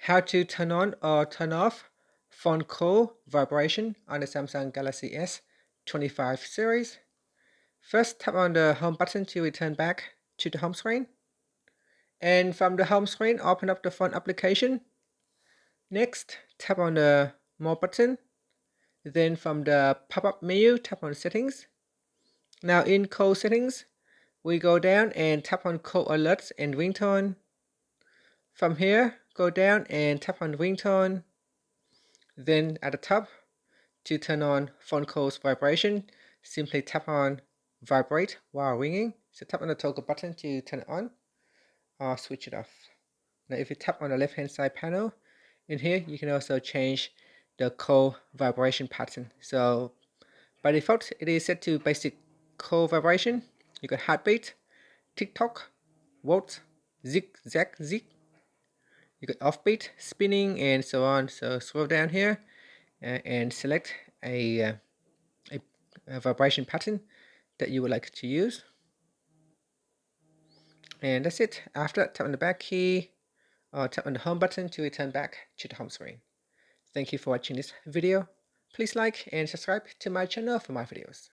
How to turn on or turn off phone call vibration on the Samsung Galaxy S25 series. First, tap on the home button to return back to the home screen. And from the home screen, open up the phone application. Next, tap on the More button. Then from the pop-up menu, tap on Settings. Now in Call Settings, we go down and tap on Call Alerts and Ringtone. From here, go down and tap on Ringtone. Then at the top, to turn on phone calls vibration, simply tap on Vibrate while ringing. So tap on the toggle button to turn it on or switch it off. Now if you tap on the left hand side panel, in here you can also change the call vibration pattern. So by default, it is set to basic call vibration. You got heartbeat, tick-tock, waltz, zig-zag, zig. You got offbeat, spinning, and so on. So scroll down here and select a vibration pattern that you would like to use. And that's it. After that, tap on the back key or tap on the home button to return back to the home screen. Thank you for watching this video. Please like and subscribe to my channel for more videos.